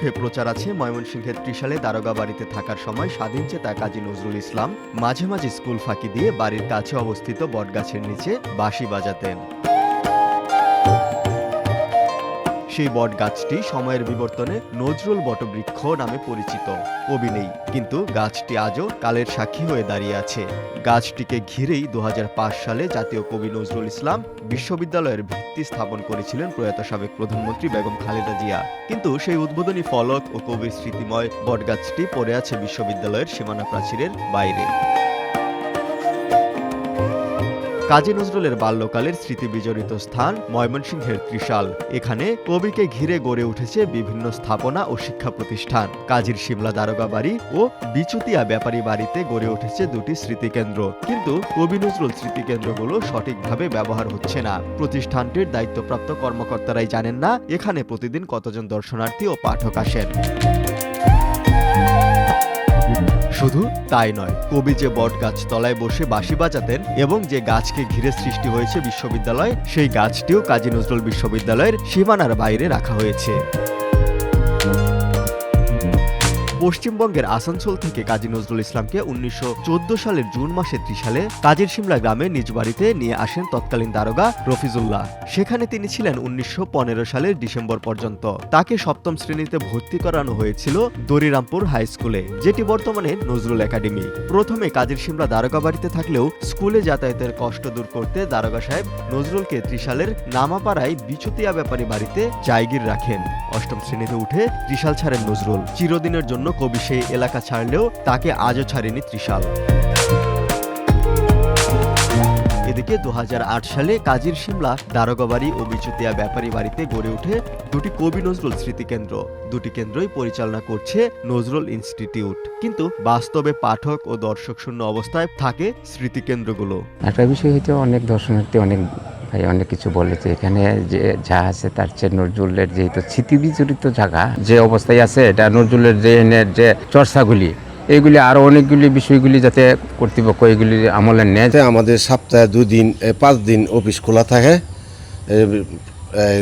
মুখে প্রচার আছে ময়মনসিংহের ত্রিশালে দারোগা বাড়িতে থাকার সময় স্বাধীন চেতা কাজী নজরুল ইসলাম মাঝে মাঝে স্কুল ফাঁকি দিয়ে বাড়ির কাছে অবস্থিত বটগাছের নিচে বাঁশি বাজাতেন। সেই বটগাছটি সময়ের বিবর্তনে নজরুল বটবৃক্ষ নামে পরিচিত। কবি নেই, কিন্তু গাছটি আজও কালের সাক্ষী হয়ে দাঁড়িয়ে আছে। গাছটিকে ঘিরেই 2005 সালে জাতীয় কবি নজরুল ইসলাম বিশ্ববিদ্যালয়ের ভিত্তি স্থাপন করেছিলেন প্রয়াত সাবেক প্রধানমন্ত্রী বেগম খালেদা জিয়া। কিন্তু সেই উদ্বোধনী ফলক ও কবির স্মৃতিময় বটগাছটি পড়ে আছে বিশ্ববিদ্যালয়ের সীমানা প্রাচীরের বাইরে। কাজী নজরুলের বাল্যকালের স্মৃতি বিজড়িত স্থান ময়মনসিংহের ত্রিশাল। এখানে কবিকে ঘিরে গড়ে উঠেছে বিভিন্ন স্থাপনা ও শিক্ষা প্রতিষ্ঠান। কাজীর শিমলা দারোগা বাড়ি ও বিচুতিয়া ব্যাপারী বাড়িতে গড়ে উঠেছে দুটি স্মৃতিকেন্দ্র। কিন্তু কবি নজরুল স্মৃতিকেন্দ্রগুলো সঠিকভাবে ব্যবহার হচ্ছে না। প্রতিষ্ঠানটির দায়িত্বপ্রাপ্ত কর্মকর্তারাই জানেন না এখানে প্রতিদিন কতজন দর্শনার্থী ও পাঠক আসেন। শুধু তাই নয়, কবি যে বট গাছ তলায় বসে বাঁশি বাজাতেন এবং যে গাছকে ঘিরে সৃষ্টি হয়েছে বিশ্ববিদ্যালয়, সেই গাছটিও কাজী নজরুল বিশ্ববিদ্যালয়ের সীমানার বাইরে রাখা হয়েছে। পশ্চিমবঙ্গের আসানসোল থেকে কাজী নজরুল ইসলামকে 1914 সালের জুন মাসে ত্রিশালে কাজীর শিমলা গ্রামে নিজ বাড়িতে নিয়ে আসেন তৎকালীন দারোগা রফিজুল্লাহ। সেখানে তিনি ছিলেন 1915 সালের ডিসেম্বর পর্যন্ত। তাকে সপ্তম শ্রেণীতে ভর্তি করানো হয়েছিল দরিরামপুর হাই স্কুলে, যেটি বর্তমানে নজরুল একাডেমি। প্রথমে কাজীর শিমলা দারোগা বাড়িতে থাকলেও স্কুলে যাতায়াতের কষ্ট দূর করতে দারোগা সাহেব নজরুলকে ত্রিশালের নামাপাড়ায় বিচুতিয়া ব্যাপারী বাড়িতে জায়গির রাখেন। অষ্টম শ্রেণীতে উঠে ত্রিশাল ছাড়েন নজরুল। চিরদিনের জন্য কবি সেই এলাকা ছাড়লেও তাকে আজও ছাড়েনি ত্রিশাল। এদিকে 2008 সালে কাজীর শিমলা দারোগা বাড়ি ও বিচুতিয়া ব্যাপারী বাড়িতে গড়ে ওঠে দুটি কবি নজরুল স্মৃতিকেন্দ্র। দুটি কেন্দ্রই পরিচালনা করছে নজরুল ইনস্টিটিউট। কিন্তু বাস্তবে পাঠক ও দর্শক শূন্য অবস্থায় থাকে স্মৃতিকেন্দ্রগুলো। একটা বিষয় হচ্ছে অনেক দর্শনার্থী অনেক কিছু বলেছে। এখানে যে যা আছে তার চেয়ে নজরুলের যেহেতু স্মৃতি বিজড়িত জায়গা যে অবস্থায় আছে, এটা নজরুলের যে চর্চাগুলি এইগুলি আরো অনেকগুলি বিষয়গুলি যাতে কর্তৃপক্ষ এগুলি আমলে নেয়। আমাদের সপ্তাহে 2 দিন 5 দিন অফিস খোলা থাকে।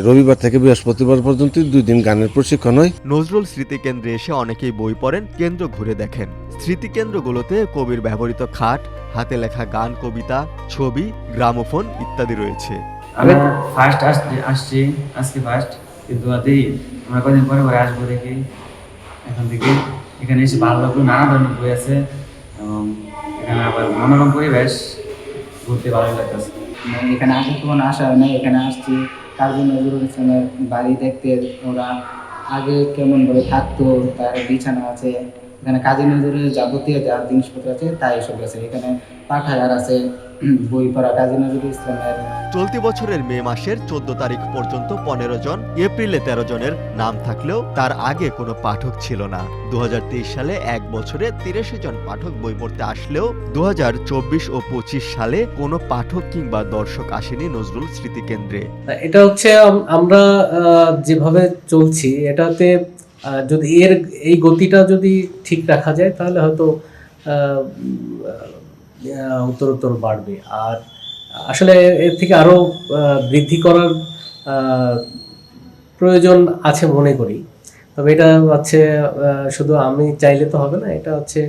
রবিবার থেকে বৃহস্পতিবার পর্যন্ত 2 দিন গানের প্রশিক্ষণ হয়। নজরুল স্মৃতিকেন্দ্রে এসে অনেকেই বই পড়েন, কেন্দ্র ঘুরে দেখেন। স্মৃতিকেন্দ্রগুলোতে কবির ব্যবহৃত খাট, হাতে লেখা গান, কবিতা, ছবি, গ্রামোফোন ইত্যাদি রয়েছে। আমি ফার্স্ট আসছি আজকে ফার্স্ট, কিন্তু আমরা কদিন পরে আসবো দেখি। এখন থেকে এখানে এসে ভালো লাগলো, নানা ধরনের বই আছে এবং এখানে আবার মনোরম পরিবেশ, ঘুরতে ভালো লাগতেছে। এখানে আসার কোনো আশা হয় নাই। এখানে আসছি কাজী নজরুল ইসলামের বাড়ি দেখতে। ওরা আগে কেমনভাবে থাকতো, তার বিছানা আছে, এখানে কাজী নজরুলের যাবতীয় যা জিনিসপত্র আছে তাই এসব আছে। এখানে পাঠাগার আছে, বই পড়া কাজী নজরুল ইসলামের। চলতি বছরের মে মাসের 14 তারিখ পর্যন্ত 15 জন, এপ্রিলে 13 জনের নাম থাকলেও তার আগে কোনো পাঠক ছিল না। 2023 সালে এক বছরে 83 জন পাঠক বই পড়তে আসলেও 2024 ও 25 সালে কোনো পাঠক কিংবা দর্শক আসেনি নজরুল স্মৃতিকেন্দ্রে। এটা হচ্ছে আমরা যেভাবে চলছি, এটাতে যদি এই গতিটা যদি ঠিক রাখা যায় তাহলে হয়তো উত্তরোত্তর বাড়বে। আর আসলে এর থেকে আরো বৃদ্ধি করার প্রয়োজন আছে মনে করি। তবে এটা হচ্ছে শুধু আমি চাইলে তো হবে না, এটা হচ্ছে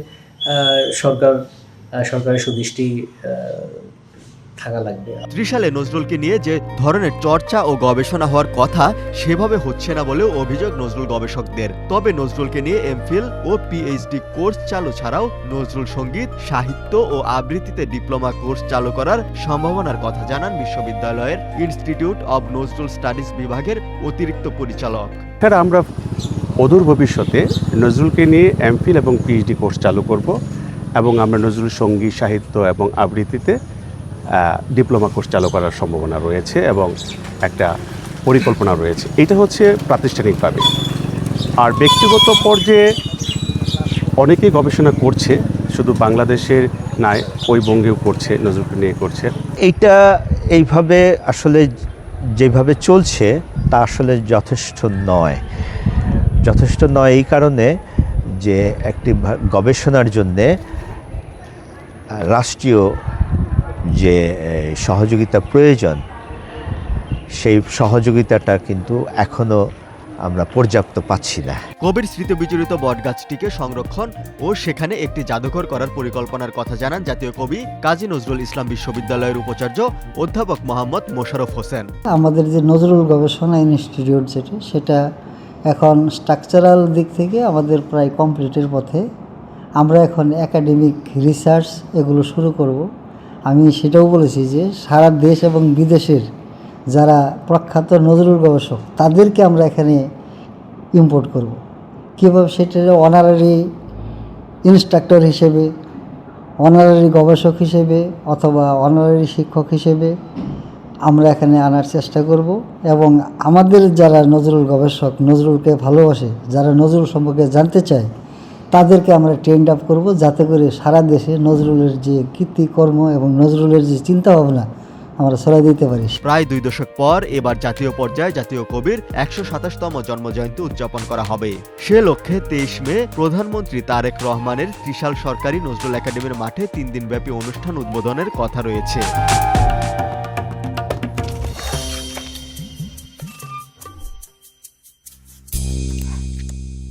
সরকারের সুদৃষ্টি থাকা লাগবে। ত্রিশালে নজরুলকে নিয়ে যে ধরনের চর্চা ও গবেষণা হওয়ার কথা সেভাবে হচ্ছে না বলেও অভিযোগ নজরুল গবেষকদের। তবে নজরুলকে নিয়ে এমফিল ও পিএইচডি কোর্স চালু ছাড়াও নজরুল সঙ্গীত, সাহিত্য ও আবৃত্তিতে ডিপ্লোমা কোর্স চালু করার সম্ভাবনার কথা জানান বিশ্ববিদ্যালয়ের ইনস্টিটিউট অব নজরুল স্টাডিজ বিভাগের অতিরিক্ত পরিচালক। আমরা অদূর ভবিষ্যতে নজরুলকে নিয়ে এমফিল এবং পিএইচডি কোর্স চালু করব এবং আমরা নজরুল সঙ্গীত, সাহিত্য এবং আবৃত্তিতে ডিপ্লোমা কোর্স চালু করার সম্ভাবনা রয়েছে এবং একটা পরিকল্পনা রয়েছে। এটা হচ্ছে প্রাতিষ্ঠানিকভাবে। আর ব্যক্তিগত পর্যায়ে অনেকেই গবেষণা করছে, শুধু বাংলাদেশের নয়, ওই বঙ্গেও করছে, নজরুলকে নিয়ে করছে। এইটা এইভাবে আসলে যেভাবে চলছে তা আসলে যথেষ্ট নয় এই কারণে যে একটি গবেষণার জন্যে রাষ্ট্রীয় যে সহযোগিতা প্রয়োজন, সেই সহযোগিতাটা কিন্তু এখনও আমরা পর্যাপ্ত পাচ্ছি না। কবির স্মৃতিবিজড়িত বটগাছটিকে সংরক্ষণ ও সেখানে একটি জাদুঘর করার পরিকল্পনার কথা জানান জাতীয় কবি কাজী নজরুল ইসলাম বিশ্ববিদ্যালয়ের উপাচার্য অধ্যাপক মোহাম্মদ মোশাররফ হোসেন। আমাদের যে নজরুল গবেষণা ইনস্টিটিউট সেটা এখন স্ট্রাকচারাল দিক থেকে আমাদের প্রায় কমপ্লিটের পথে। আমরা এখন একাডেমিক রিসার্চ এগুলো শুরু করব। আমি সেটাও বলেছি যে সারা দেশ এবং বিদেশের যারা প্রখ্যাত নজরুল গবেষক তাদেরকে আমরা এখানে ইম্পোর্ট করব। কীভাবে সেটা অনারারি ইনস্ট্রাক্টর হিসেবে, অনারারি গবেষক হিসেবে অথবা অনারারি শিক্ষক হিসেবে আমরা এখানে আনার চেষ্টা করব। এবং আমাদের যারা নজরুল গবেষক, নজরুলকে ভালোবাসে, যারা নজরুল সম্পর্কে জানতে চায় তাদেরকে আমরা ট্রেন্ড আপ করব, যাতে করে সারা দেশে নজরুলের যে কীর্তিকর্ম এবং নজরুলের যে চিন্তাভাবনা আমরা ছড়াই দিতে পারি। প্রায় 2 দশক পর এবার জাতীয় পর্যায়ে জাতীয় কবির 127তম জন্মজয়ন্তী উদযাপন করা হবে। সে লক্ষ্যে 23 মে প্রধানমন্ত্রী তারেক রহমানের ত্রিশাল সরকারি নজরুল একাডেমির মাঠে 3 দিনব্যাপী অনুষ্ঠান উদ্বোধনের কথা রয়েছে।